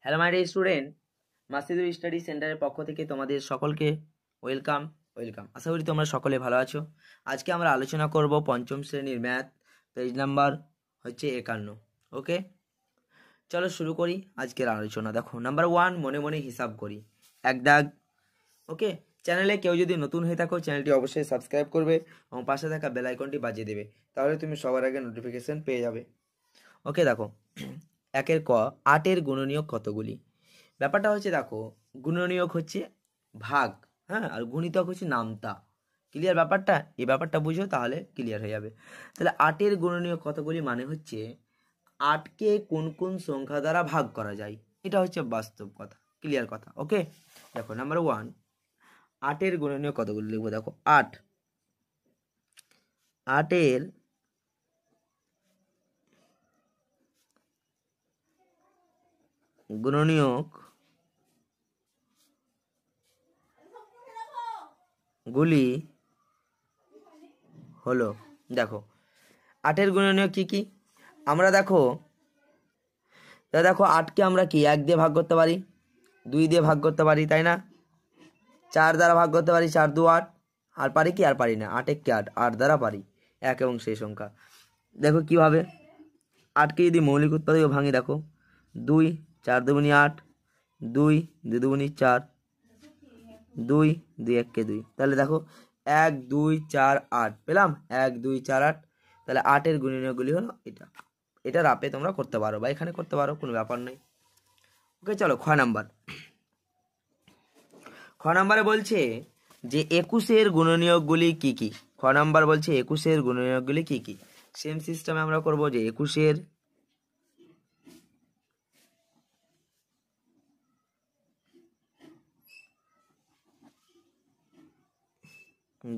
Hello my dear student, Masidur study সেন্টারের পক্ষ থেকে তোমাদের সকলকে ওয়েলকাম। আশা করি তোমরা সকলে ভালো আছো। আজকে আমরা আলোচনা করব পঞ্চম শ্রেণীর ম্যাথ, পেজ নাম্বার হচ্ছে 51। ওকে, চলো শুরু করি আজকের আলোচনা। দেখো, নাম্বার 1, মনে মনে হিসাব করি, এক দাগ। ওকে, চ্যানেলে কেউ যদি নতুন হয়ে থাকো চ্যানেলটি অবশ্যই সাবস্ক্রাইব করবে এবং পাশে থাকা বেল আইকনটি বাজিয়ে দেবে, তাহলে তুমি সবার আগে নোটিফিকেশন পেয়ে যাবে। ওকে, দেখো, 1 ক, 8 গুণনীয়ক কতগুলি? ব্যাপারটা হচ্ছে, দেখো, গুণনীয়ক হচ্ছে ভাগ, হ্যাঁ, আর গুণিতক হচ্ছে নামতা। ক্লিয়ার ব্যাপারটা? এই ব্যাপারটা বুঝো, তাহলে ক্লিয়ার হয়ে যাবে। তাহলে 8 গুণনীয়ক কতগুলি মানে হচ্ছে 8কে কোন কোন সংখ্যা দ্বারা ভাগ করা যায়, এটা হচ্ছে বাস্তব কথা, ক্লিয়ার কথা। ওকে, দেখো, নাম্বার 1, 8 গুণনীয়ক কতগুলি লিখবো। দেখো, 8 গুণনীয়ক গুলি হলো, দেখো 8 গুণনীয়ক কি কি আমরা দেখো, 8কে আমরা কি 1 দিয়ে ভাগ করতে পারি, 2 দিয়ে ভাগ করতে পারি, তাই না? 4 দ্বারা ভাগ করতে পারি, 4 2 8। আর পারি কি? আর পারি না। 8 1 8, 8 দ্বারা পারি, 1 এবং সেই সংখ্যা। দেখো কিভাবে 8কে যদি মৌলিক উৎপাদকে ভাঙি, দেখো 2 4 দুগুণী 8, 2 2 দুগুণী 4, 2 2 1 কে 2। তাহলে দেখো 1 2 4 8 পেলাম, 1 2 4 8। তাহলে 8 গুণনীয়কগুলি হলো এটা রাপে তোমরা করতে পারো বা এখানে করতে পারো, কোনো ব্যাপার নেই। ওকে, চলো খ নাম্বারে বলছে যে 21 গুণনীয়কগুলি কি কি। খ নাম্বার বলছে 21 গুণনীয়কগুলি কি কি। সেম সিস্টেমে আমরা করব যে 21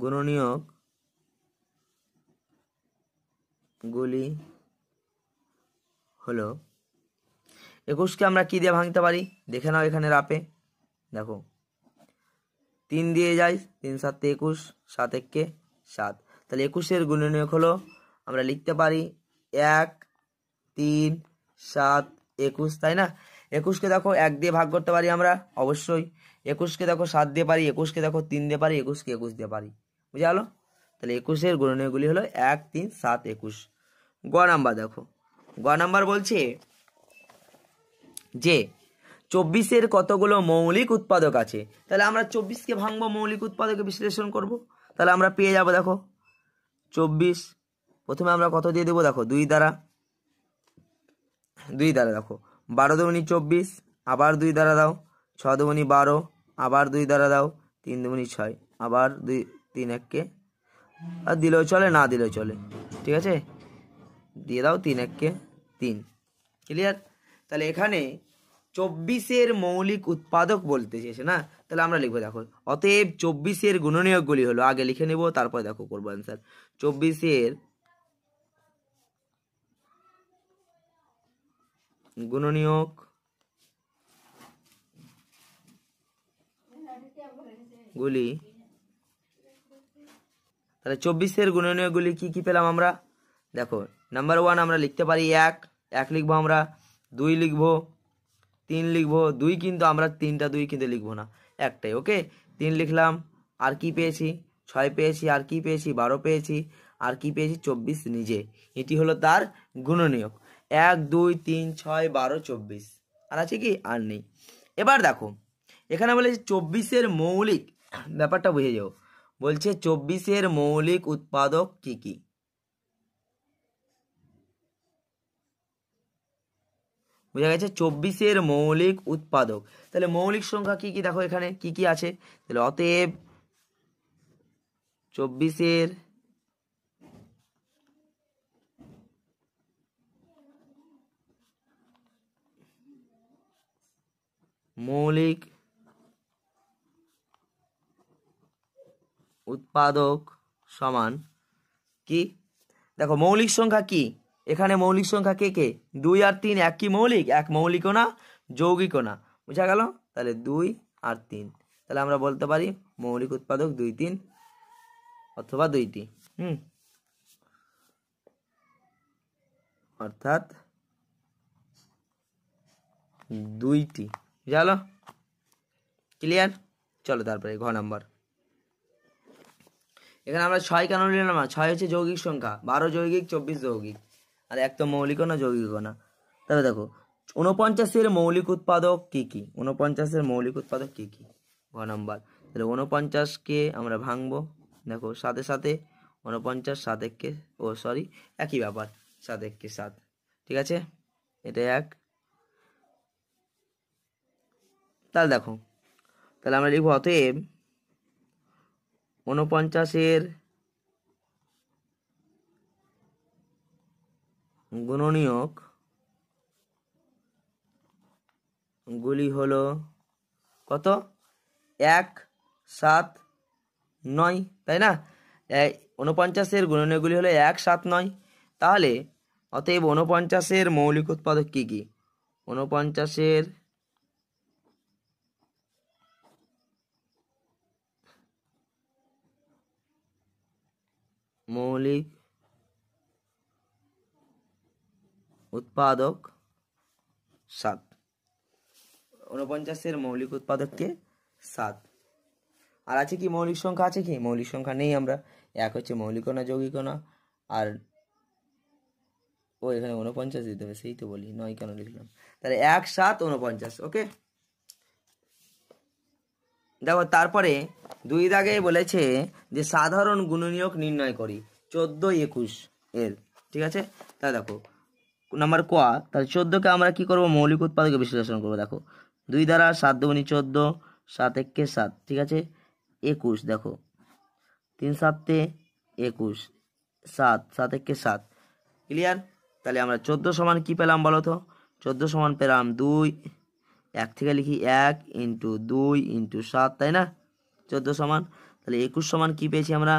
গুণনীয়ক গুলি হলো, 21কে আমরা কি দিয়ে ভাঙতে পারি দেখে নাও। এখানে রাপে দেখো 3 দিয়ে যাই, 3 7 21, 7 1 7। তাহলে 21 গুণনীয়ক হলো, আমরা লিখতে পারি 1 3 7 21, তাই না? 21কে দেখো 1 দিয়ে ভাগ করতে পারি আমরা অবশ্যই, 21কে দেখো 7 দিয়ে পারি, 21কে দেখো 3 দিয়ে পারি, 21কে 21 দিয়ে পারি, বুঝে গেল? তাহলে 21 গুণনীয়কগুলি হলো 1 3 7 21। গ নাম্বার দেখো, গ নাম্বার বলছে যে 24 কতগুলো মৌলিক উৎপাদক আছে। তাহলে আমরা 24কে ভাঙবো, মৌলিক উৎপাদকে বিশ্লেষণ করব। তাহলে আমরা পেয়ে যাব, দেখো 24 প্রথমে আমরা কত দিয়ে দেবো, দেখো 2 দ্বারা দেখো 12 দুগুণী 24, আবার 2 দ্বারা দাও, 6 দুগুণী 12, আবার 2 দ্বারা দাও, 3 দুগুণী 6, আবার 2 3 1 আর দিলেও চলে, না দিলেও চলে, ঠিক আছে, দিয়ে দাও 3 1 3। ক্লিয়ার? তাহলে এখানে 24 মৌলিক উৎপাদক বলতে চেয়েছে না, তাহলে আমরা লিখবো, দেখো অতএব 24 গুণনীয়কগুলি হলো, আগে লিখে নেব তারপর দেখো করবো অ্যান্সার। 24 গুণনীয়ক গুলি, তাহলে 24 গুণনীয়কগুলি কি কি পেলাম আমরা। দেখো, নাম্বার 1 আমরা লিখতে পারি 1 লিখবো, আমরা 2 লিখবো, 3 লিখবো, 2 কিন্তু আমরা 3টা 2 কিন্তু লিখবো না, একটাই। ওকে, 3 লিখলাম, আর কি পেয়েছি 6 পেয়েছি, আর কি পেয়েছি 12 পেয়েছি, আর কি পেয়েছি 24 নিজে। এটি হলো তার গুণনীয়ক, 1 2 3 6 12 24। আর আছে কি? আর নেই। এবার দেখো এখানে বলে 24 মৌলিক, ব্যাপারটা বুঝে যাও, বলছে 24 মৌলিক উৎপাদক কি কি। বোঝা গেছে? 24 মৌলিক উৎপাদক, তাহলে মৌলিক সংখ্যা কি কি দেখো এখানে কি কি আছে। তাহলে অতএব 24 মৌলিক উৎপাদক সমান কি। দেখো মৌলিক সংখ্যা কি, এখানে মৌলিক সংখ্যা কে কে, 2 আর 3, এক কি মৌলিক? এক মৌলিকও না, যৌগিকও না, বুঝা গেল? তাহলে 2 আর 3, তাহলে আমরা বলতে পারি মৌলিক উৎপাদক 2 3 অথবা 2টি। অর্থাৎ 2টি। বুঝালো? ক্লিয়ার? চলো তারপরে ঘ নাম্বার। এখানে আমরা 6 কেন নিলাম না? 6 হচ্ছে যৌগিক সংখ্যা, 12 যৌগিক, 24 যৌগিক, আর এক তো মৌলিক না যৌগিক না। তবে দেখো 49-এর মৌলিক উৎপাদক কি কি? 49-এর মৌলিক উৎপাদক কি কি? ঘ নাম্বার। তাহলে 49-কে আমরা ভাঙবো। দেখো সাথে সাথে 49 7 1 একই ব্যাপার, 7 1 7। ঠিক আছে, এটা এক। তাহলে দেখো, তাহলে আমরা লিখবো অতএব 49-এর গুণনীয়ক গুলি হলো কত? 1 7 9, তাই না? 49-এর গুণনীয়কগুলি হলো 1 7 9। তাহলে অতএব 49-এর মৌলিক উৎপাদক কি কি? 49-এর মৌলিক উৎপাদক 7। 49-এর মৌলিক উৎপাদককে 7। আর আছে কি মৌলিক সংখ্যা? আছে কি মৌলিক সংখ্যা? নেই। আমরা এক হচ্ছে মৌলিক না যৌগিক না। আর এখানে 49 দিতে হবে, সেই তো বলি, 9 কেন লিখলাম? তাহলে 1 7 49। ওকে, দেখো তারপরে 2 দাগে বলেছে যে সাধারণ গুণনীয়ক নির্ণয় করি 14 21 এর। ঠিক আছে, তাহলে দেখো নাম্বার ক। তাহলে 14কে আমরা কি করব? মৌলিক উৎপাদকে বিশ্লেষণ করবো। দেখো 2 দ্বারা 7 দুগুণী 14, 7 1 7। ঠিক আছে, 21। দেখো 3 7 21, 7 7 1 7। ক্লিয়ার? তাহলে আমরা 14 সমান কি পেলাম বলো তো? 14 সমান পেলাম 2। 1 থেকে লিখি 1 ইন্টু 2 ইন্টু 7, তাই না? 14 সমান, তাহলে 21 সমান কি পেয়েছি আমরা?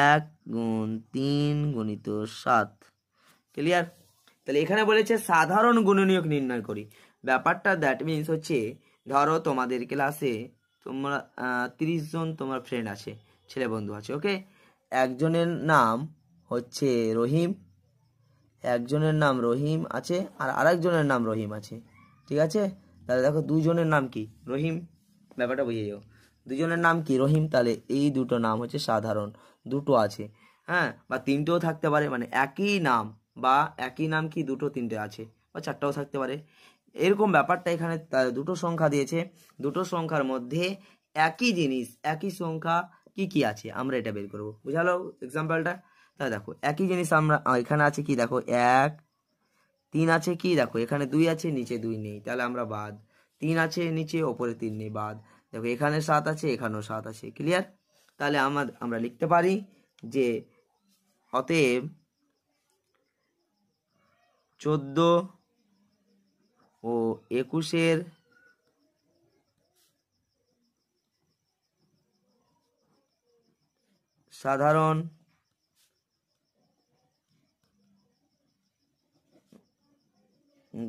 1 গুণ 3 গুণিত 7। ক্লিয়ার? তাহলে এখানে বলেছে সাধারণ গুণনীয়ক নির্ণয় করি। ব্যাপারটা দ্যাট মিনস হচ্ছে, ধরো তোমাদের ক্লাসে তোমরা 30 জন তোমার ফ্রেন্ড আছে, ছেলে বন্ধু আছে। ওকে, একজনের নাম হচ্ছে রহিম, একজনের নাম রহিম আছে, আর আরেকজনের নাম রহিম আছে। ঠিক আছে, তাহলে দেখো দুজনের নাম কি? রহিম। ব্যাপারটা বুঝে যাও, দুজনের নাম কি? রহিম। তাহলে এই দুটো নাম হচ্ছে সাধারণ, দুটো আছে। হ্যাঁ, বা তিনটেও থাকতে পারে, মানে একই নাম বা একই নাম কি দুটো তিনটে আছে, বা চারটাও থাকতে পারে। এরকম ব্যাপারটা এখানে দুটো সংখ্যা দিয়েছে, দুটো সংখ্যার মধ্যে একই জিনিস, একই সংখ্যা কি কি আছে আমরা এটা বের করবো। বুঝালো এক্সাম্পলটা? তাহলে দেখো একই জিনিস আমরা এখানে আছে কি? দেখো 1 3 আছে কি? দেখো এখানে 2 আছে, নিচে 2 নেই, তাহলে আমরা বাদ। 3 আছে নিচে, ওপরে 3 নেই, বাদ। দেখো এখানে 7 আছে, এখানেও 7 আছে। ক্লিয়ার? তাহলে আমরা লিখতে পারি যে অতএব 14 ও 21-এর সাধারণ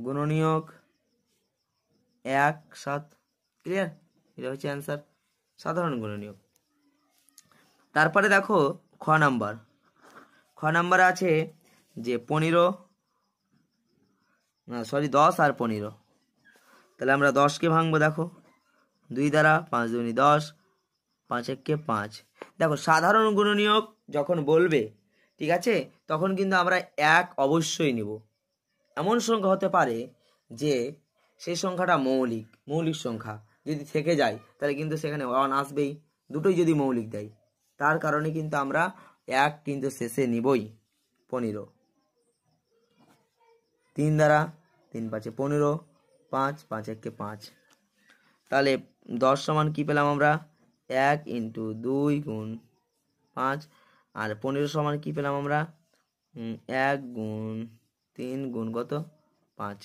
গুণনীয়ক 1 7। ক্লিয়ার? এটা হচ্ছে অ্যান্সার, সাধারণ গুণনীয়ক। তারপরে দেখো খ নাম্বার। খ নাম্বারে আছে যে 15 10 আর 15। তাহলে আমরা 10কে ভাঙবো। দেখো 2 দ্বারা 5 দুগুণী 10, 5 1 5। দেখো সাধারণ গুণনীয়ক যখন বলবে, ঠিক আছে, তখন কিন্তু আমরা 1 অবশ্যই নিব। এমন সংখ্যা হতে পারে যে সেই সংখ্যাটা মৌলিক সংখ্যা যদি থেকে যায়, তাহলে কিন্তু সেখানে 1 আসবেই। দুটোই যদি মৌলিক দেয়, তার কারণে কিন্তু আমরা 1 কিন্তু শেষে নিবই। 15 3 দ্বারা 3 5 15, 5 5 1 5। তাহলে 10 সমান কি পেলাম আমরা? 1 ইন্টু 2 গুণ 5। আর 15 সমান কি পেলাম আমরা? 1 গুণ 3 গুণ কত? 5।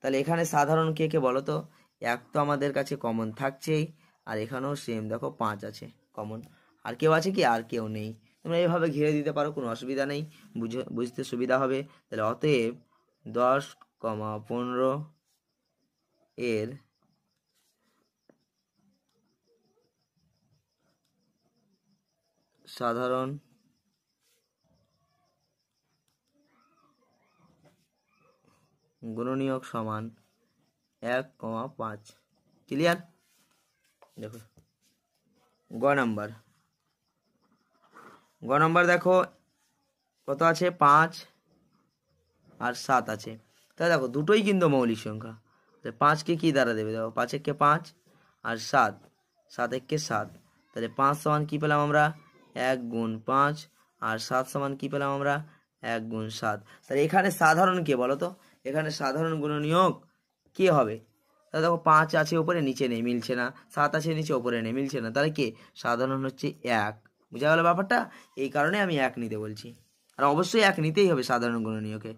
তাহলে এখানে সাধারণ কে কে বলো তো? 1 তো আমাদের কাছে কমন থাকছেই, আর এখানেও সেম দেখো 5 আছে কমন। আর কেউ আছে কি? আর কেউ নেই। তোমরা এইভাবে ঘিরে দিতে পারো, কোনো অসুবিধা নেই, বুঝতে সুবিধা হবে। তাহলে অতএব 10, 15 এর সাধারণ গুণনীয়ক সমান 1,5। ক্লিয়ার? দেখো গ নাম্বার দেখো কত আছে, 5 আর 7 আছে। তাহলে দেখো দুটোই কিন্তু মৌলিক সংখ্যা। 5কে কি দ্বারা দেবে, দেখো 5 একে 5 আর 7 একে 7। তাহলে 5 সমান কি পেলাম আমরা, 1 গুণ 5, আর 7 সমান কি পেলাম আমরা, 1 গুণ 7। তাহলে এখানে সাধারণ কে বলো তো, এখানে সাধারণ গুণনীয়ক কে হবে? তাহলে দেখো 5 আছে উপরে, নিচে নেই, মিলছে না। 7 আছে নিচে, উপরে নেই, মিলছে না। তাহলে কে সাধারণ হচ্ছে 1। বুঝা গেল ব্যাপারটা? এই কারণে আমি 1 নিতে বলছি। আর অবশ্যই 1 নিতেই হবে সাধারণ গুণনীয়কে।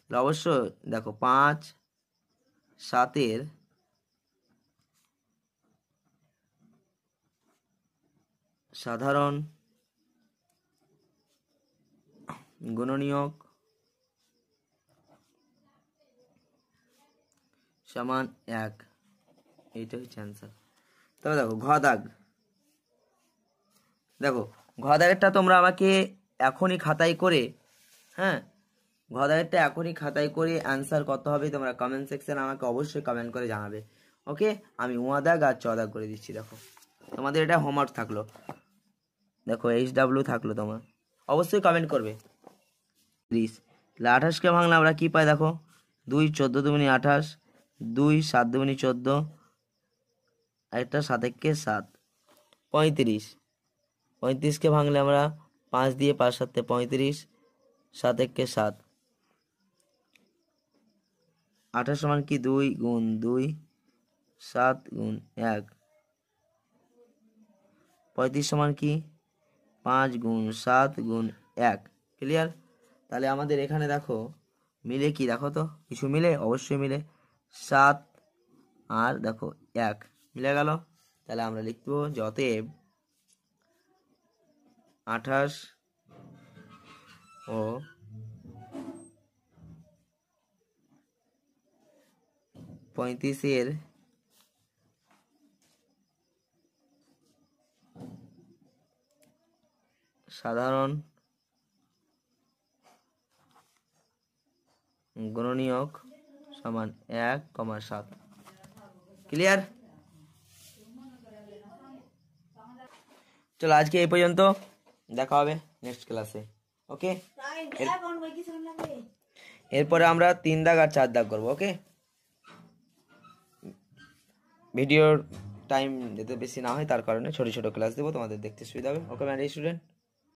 তাহলে অবশ্যই দেখো 5 7 সাধারণ গুণনীয়ক সমান 1। এইটা হচ্ছে অ্যান্সার। তবে দেখো ঘ দাগ, দেখো ঘ দাগেরটা তোমরা আমাকে এখনই খাতায় করে, হ্যাঁ, ঘ দাগেরটা এখনই খাতায় করে অ্যান্সার কত হবে তোমরা কমেন্ট সেকশনে আমাকে অবশ্যই কমেন্ট করে জানাবে। ওকে, আমি উয়া দাগ আর চ দাগ করে দিচ্ছি। দেখো তোমাদের এটা হোমওয়ার্ক থাকলো, দেখো HW থাকলো, তোমার অবশ্যই কমেন্ট করবে। 30, তাহলে 28কে ভাঙলে আমরা কি পাই, দেখো 2 14 দুগুনি 28, 2 7 দুগুনি 14, একটা 7 একে 7, 35। 35কে ভাঙলে আমরা 5 দিয়ে 5 7 35, 7 একে 7। 28 সমান কি 2 গুণ 2, 7 গুণ 1। 35 সমান কি 5 গুণ 7 গুণ 1। ক্লিয়ার? তাহলে আমাদের এখানে দেখো মিলে কি, দেখো তো কিছু মিলে, অবশ্যই মিলে। 7 আর দেখো 1 মিলে গেল। তাহলে আমরা লিখব যে অতএব 28 ও 35-এর সাধারণ গুণনীয়ক সমান 1,7। ক্লিয়ার? চলো আজকে এই পর্যন্ত, দেখা হবে নেক্সট ক্লাসে। ওকে, এরপরে আমরা 3 দাগ আর 4 দাগ করবো। ওকে, ভিডিওর টাইম যাতে বেশি না হয় তার কারণে ছোট ছোট ক্লাস দেবো, তোমাদের দেখতে সুবিধা হবে। Okay madam student.